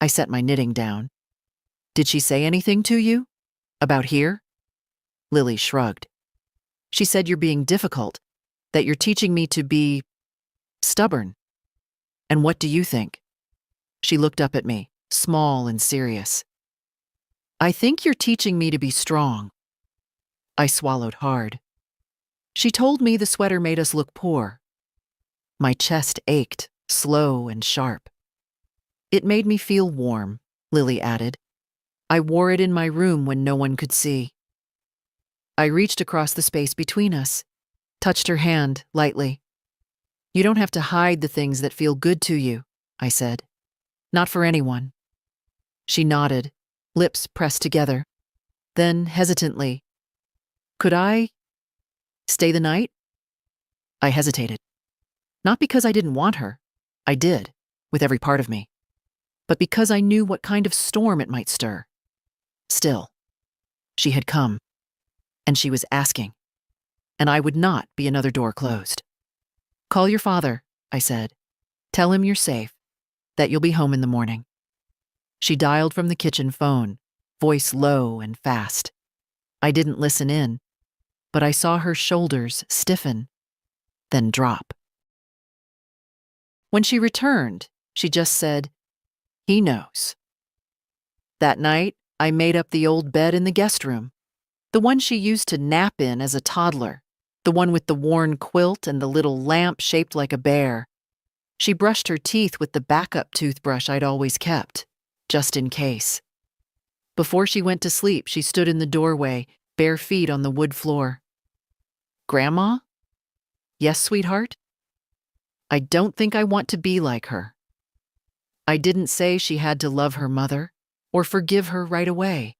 I set my knitting down. "Did she say anything to you? About here?" Lily shrugged. "She said you're being difficult, that you're teaching me to be stubborn. And what do you think?" She looked up at me, small and serious. "I think you're teaching me to be strong." I swallowed hard. She told me the sweater made us look poor. My chest ached, slow and sharp. "It made me feel warm," Lily added. "I wore it in my room when no one could see." I reached across the space between us, touched her hand lightly. "You don't have to hide the things that feel good to you," I said. "Not for anyone." She nodded, lips pressed together. Then, hesitantly, "Could I stay the night?" I hesitated. Not because I didn't want her. I did, with every part of me. But because I knew what kind of storm it might stir. Still, she had come. And she was asking. And I would not be another door closed. "Call your father," I said. "Tell him you're safe, that you'll be home in the morning." She dialed from the kitchen phone, voice low and fast. I didn't listen in, but I saw her shoulders stiffen, then drop. When she returned, she just said, "He knows." That night, I made up the old bed in the guest room, the one she used to nap in as a toddler, the one with the worn quilt and the little lamp shaped like a bear. She brushed her teeth with the backup toothbrush I'd always kept, just in case. Before she went to sleep, she stood in the doorway, bare feet on the wood floor. "Grandma?" "Yes, sweetheart?" "I don't think I want to be like her." I didn't say she had to love her mother or forgive her right away.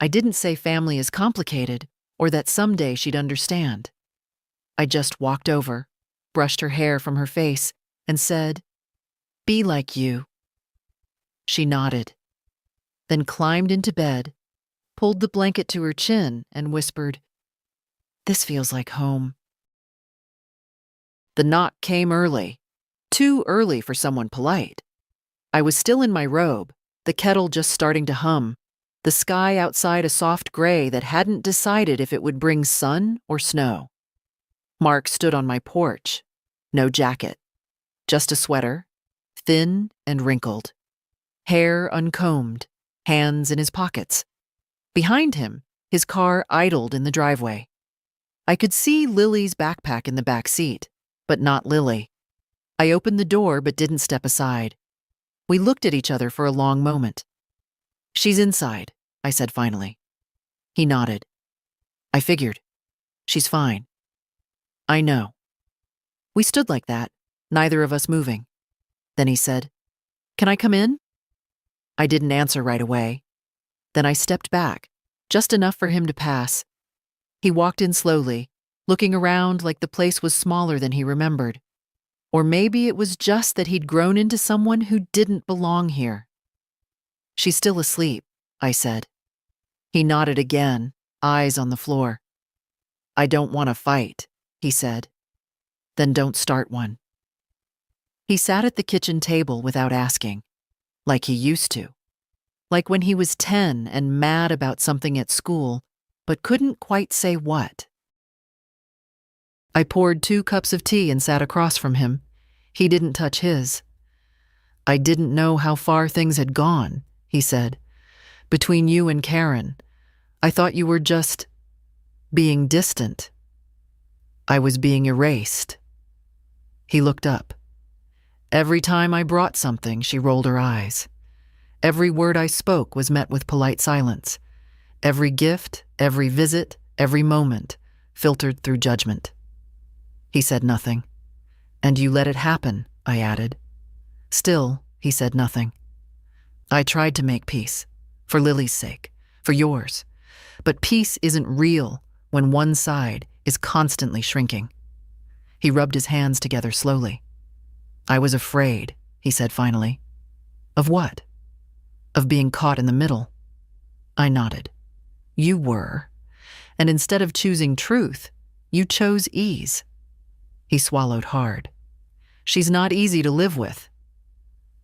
I didn't say family is complicated or that someday she'd understand. I just walked over, brushed her hair from her face, and said, "Be like you." She nodded, then climbed into bed, pulled the blanket to her chin, and whispered, "This feels like home." The knock came early, too early for someone polite. I was still in my robe, the kettle just starting to hum, the sky outside a soft gray that hadn't decided if it would bring sun or snow. Mark stood on my porch, no jacket, just a sweater, thin and wrinkled, hair uncombed, hands in his pockets. Behind him, his car idled in the driveway. I could see Lily's backpack in the back seat, but not Lily. I opened the door but didn't step aside. We looked at each other for a long moment. "She's inside," I said finally. He nodded. "I figured. She's fine." "I know." We stood like that, neither of us moving. Then he said, "Can I come in?" I didn't answer right away. Then I stepped back, just enough for him to pass. He walked in slowly, looking around like the place was smaller than he remembered. Or maybe it was just that he'd grown into someone who didn't belong here. "She's still asleep," I said. He nodded again, eyes on the floor. "I don't want to fight," he said. "Then don't start one." He sat at the kitchen table without asking, like he used to. Like when he was 10 and mad about something at school, but couldn't quite say what. I poured 2 cups of tea and sat across from him. He didn't touch his. "I didn't know how far things had gone," he said. "Between you and Karen. I thought you were just being distant. I was being erased." He looked up. Every time I brought something, she rolled her eyes. Every word I spoke was met with polite silence. Every gift, every visit, every moment filtered through judgment. He said nothing. "And you let it happen," I added. Still, he said nothing. "I tried to make peace, for Lily's sake, for yours. But peace isn't real when one side is constantly shrinking." He rubbed his hands together slowly. "I was afraid," he said finally. Of what? Of being caught in the middle. I nodded. You were. And instead of choosing truth, you chose ease. He swallowed hard. She's not easy to live with.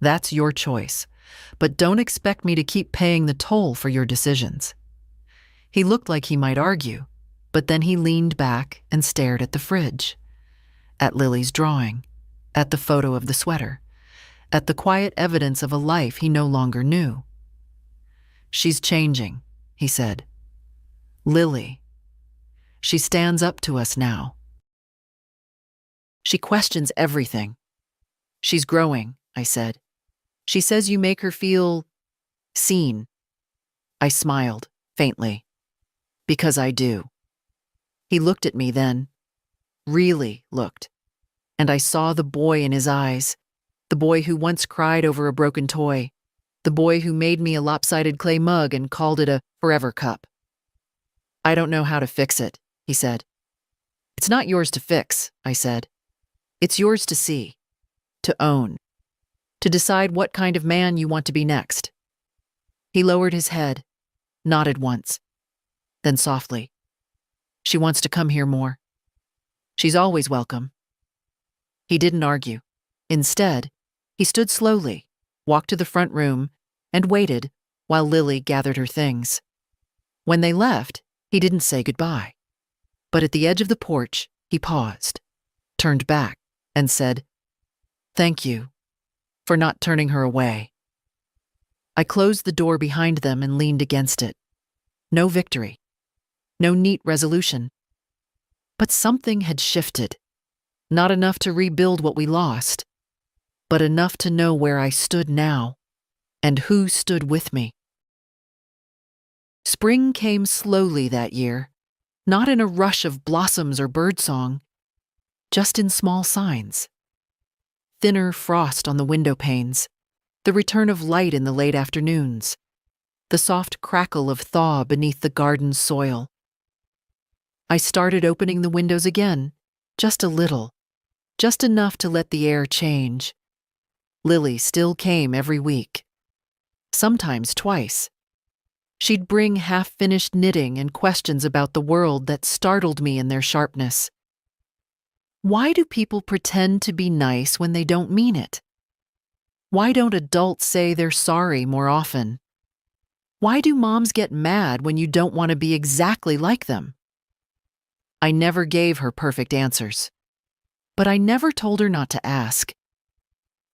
That's your choice, but don't expect me to keep paying the toll for your decisions. He looked like he might argue, but then he leaned back and stared at the fridge, at Lily's drawing, at the photo of the sweater, at the quiet evidence of a life he no longer knew. She's changing, he said. Lily. She stands up to us now. She questions everything. She's growing, I said. She says you make her feel seen. I smiled, faintly. Because I do. He looked at me then, really looked, and I saw the boy in his eyes, the boy who once cried over a broken toy, the boy who made me a lopsided clay mug and called it a forever cup. I don't know how to fix it, he said. It's not yours to fix, I said. It's yours to see, to own, to decide what kind of man you want to be next. He lowered his head, nodded once, then softly. She wants to come here more. She's always welcome. He didn't argue. Instead, he stood slowly, walked to the front room, and waited while Lily gathered her things. When they left, he didn't say goodbye. But at the edge of the porch, he paused, turned back, and said, "Thank you for not turning her away." I closed the door behind them and leaned against it. No victory. No neat resolution. But something had shifted. Not enough to rebuild what we lost, but enough to know where I stood now and who stood with me. Spring came slowly that year, not in a rush of blossoms or birdsong, just in small signs. Thinner frost on the window panes, the return of light in the late afternoons, the soft crackle of thaw beneath the garden's soil. I started opening the windows again, just a little, just enough to let the air change. Lily still came every week, sometimes twice. She'd bring half-finished knitting and questions about the world that startled me in their sharpness. Why do people pretend to be nice when they don't mean it? Why don't adults say they're sorry more often? Why do moms get mad when you don't want to be exactly like them? I never gave her perfect answers, but I never told her not to ask.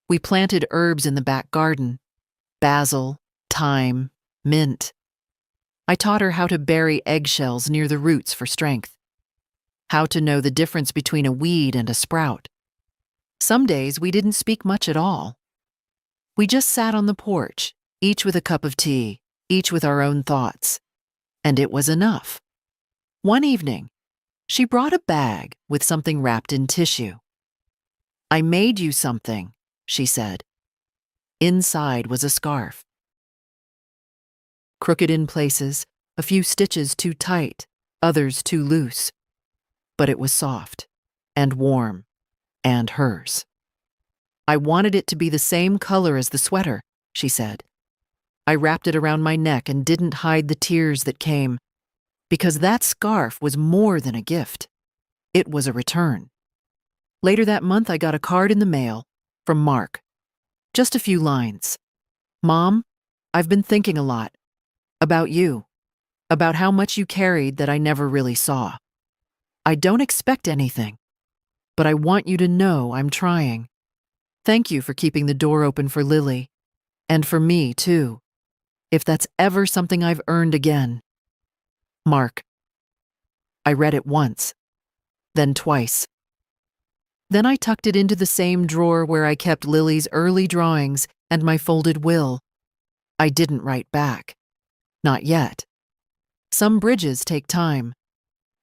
We planted herbs in the back garden, basil, thyme, mint. I taught her how to bury eggshells near the roots for strength, how to know the difference between a weed and a sprout. Some days we didn't speak much at all. We just sat on the porch, each with a cup of tea, each with our own thoughts, and it was enough. One evening, she brought a bag with something wrapped in tissue. "I made you something," she said. Inside was a scarf. Crooked in places, a few stitches too tight, others too loose. But it was soft, and warm, and hers. "I wanted it to be the same color as the sweater," she said. I wrapped it around my neck and didn't hide the tears that came, because that scarf was more than a gift. It was a return. Later that month, I got a card in the mail from Mark. Just a few lines. "Mom, I've been thinking a lot. About you. About how much you carried that I never really saw. I don't expect anything, but I want you to know I'm trying. Thank you for keeping the door open for Lily, and for me, too. If that's ever something I've earned again. Mark." I read it once, then twice. Then I tucked it into the same drawer where I kept Lily's early drawings and my folded will. I didn't write back. Not yet. Some bridges take time,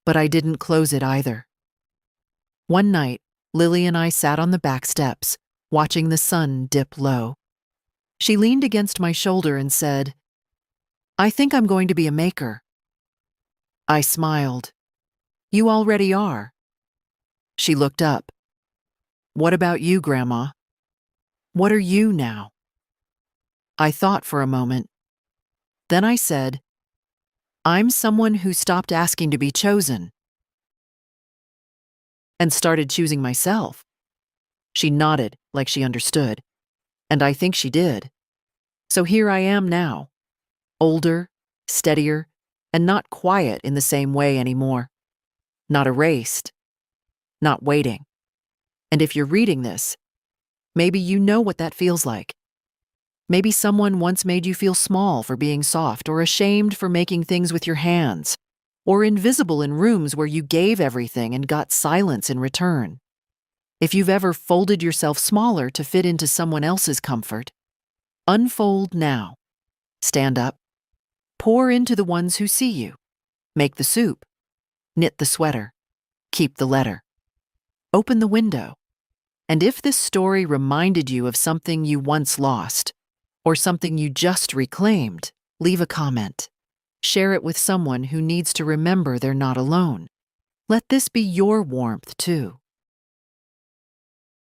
but I didn't close it either. One night, Lily and I sat on the back steps, watching the sun dip low. She leaned against my shoulder and said, "I think I'm going to be a maker." I smiled. "You already are." She looked up. "What about you, Grandma? What are you now?" I thought for a moment. Then I said, I'm someone who stopped asking to be chosen and started choosing myself. She nodded like she understood, and I think she did. So here I am now, older, steadier, and not quiet in the same way anymore. Not erased, not waiting. And if you're reading this, maybe you know what that feels like. Maybe someone once made you feel small for being soft, or ashamed for making things with your hands, or invisible in rooms where you gave everything and got silence in return. If you've ever folded yourself smaller to fit into someone else's comfort, unfold now. Stand up. Pour into the ones who see you. Make the soup. Knit the sweater. Keep the letter. Open the window. And if this story reminded you of something you once lost, or something you just reclaimed, leave a comment. Share it with someone who needs to remember they're not alone. Let this be your warmth, too.